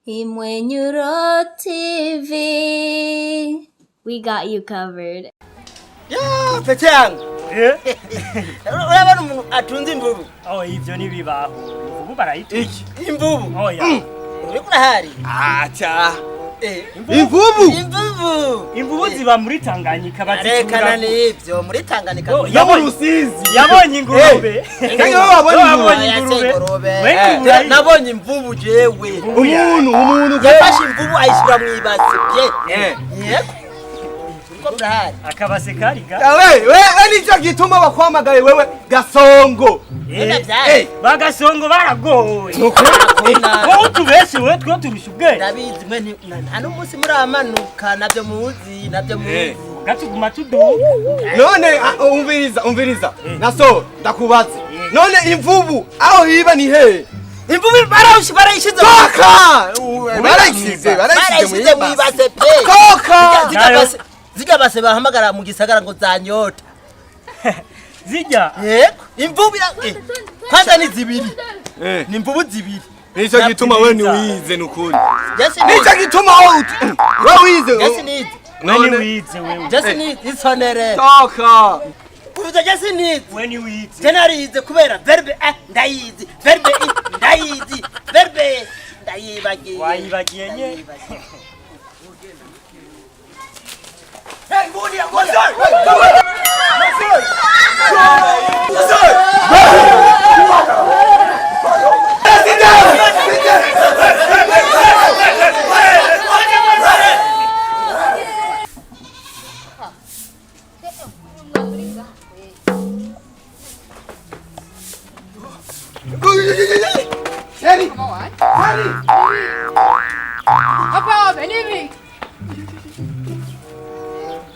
Imwenyuro TV. We got you covered. Ya, pete yangu. Urabona umuntu atunze imvubu. Oh, ivyo ni bibaho. Imvubu barayita. Iki? Imvubu. Oh ya. Uri kurahari? Acha. Imvubu. Imvubu ziba muri Tanganyika bazitunga. Rekana nivyo muri Tanganyika. Yabonye Rusizi. Yabonye ingurube. Kanyo wabonye ingurube. Nabonye imvubu jewe. Umuntu yafashe imvubu ayishira mu ibase bye. Yego. Akabase kariga. We nico gituma bakwamagaye wewe Gasongo. Bagasongo baragoye. Wowe tubese we twa turushuge. Ndabizi mwe nta n'umunsi muri amanuka nabyo muzi. Gatuguma tudu. None umviriza. Naso ndakubaze. None imvubu aho yiba ni he? Imvubu barayishize. Toka! Barayishize mu ibase pe. Toka! Ziga base bahamagara mu gisagara ngo zanyota. Zijya. Yego. Imvubu kwanza ni zibiri. Ni imvubu zibiri. Nico gituma wewe ni wize nukuri. Nico gituma wewe wize. Yes Nani wize wewe? Just need isonere. Toka. Kuvuga just need. When wize. Tenarize kubera verbe ndayizi. Verbe ndayizi. Verbe ndayibagiye. Wayibagiye nye. Hey, Monia, what's Sherry! Papa, benibi.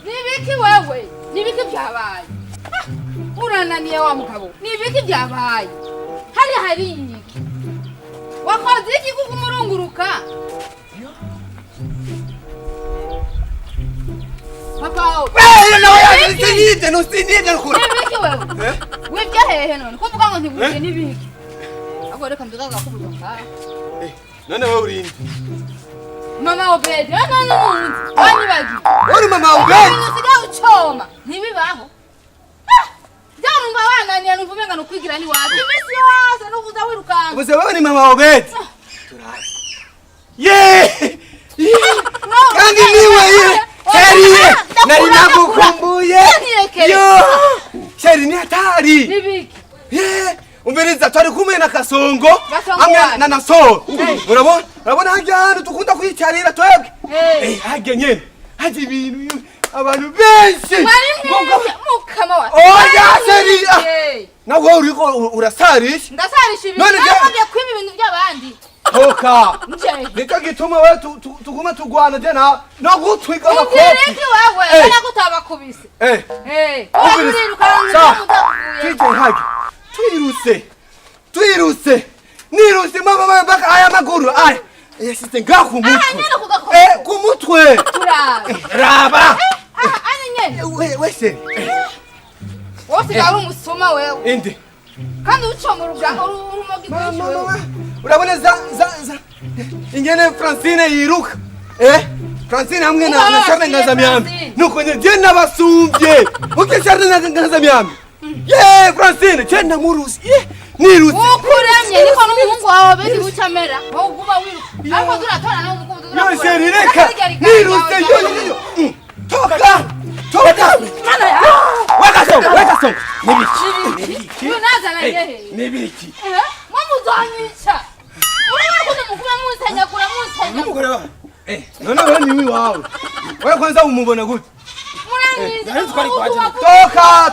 Nibiki wewe? Nibiki byabaye? Urananiye wa mugabo. Nibiki byabaye? Hari iki? Wakoze iki kukumurunguruka? Papa, Nusinide nukuri. nibiki wewe? Wibya hehe none? Kuvuga ngo ntibuye nibiki? Agoreka ndaga kubutonga. None wewe urinde. Mama Obedi, nani bagi. Uri mama Obedi. Nsiga uchoma. Ntibibaho. Jarumba wananiye nuvumenga nokwigira ni wapi? Imisi yose nukuza wirukanga. Bose wewe ni mama Obedi. Turari. Ye! Kandi niwe Sherry. Nari nagukumbuye. Yo! Sherry ni hatari. Nibiki. Ye! Umviriza twari kumwe na Kasongo hamwe na Naso. Urabona hajya tukunda kwicarira twebwe. Hajya nyene. Haje ibintu abantu benshi. Mukama wa. Oya Sherry. Nawe uriko urasarisha. Ndasarisha ibintu. Nabagiye kwiba ibintu by'abandi. Toka. Nika gituma wewe tuguma tugwana jena no gutwika amakofi. Ndireke wewe bana kutabakubise. Twije hagi. Twiruse. Niruse mama baka aya maguru aya. Yashite ngaku mutwe. Ku mutwe. Raba. Anyenye. Wese. Wose gari umusoma wewe. Inde. Kandi uco mu rugango urumogi Mama. Urabona za ingene Francine yiruka. Francine hamwe na Charles Ngazamyambi. Nuko nje nabasumbye. Uke Charles Ngazamyambi. Ye Francine cyenda murusi. Nirutse. Ukuremye niko n'umuhungu wawe bindi bucamera. Wowe uguba wiruka. Ariko turatora nawe umukubu turatora. Yo Sherry reka. Nirutse yo. Toka. Mana ya. Weka. Nibiki. Unazana yehe. Nibiki. Mumuzanyisha. Urabona ko mukuba musenya kura musenya. Numugore wa. None wewe ni wawe. Wewe kwanza umubona gute?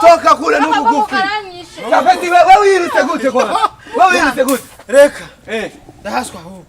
Toka kule nubugufi. Kapeti wewe wirutse gute kwa? Wewe wirutse gute? Reka. Ndahaswa ho.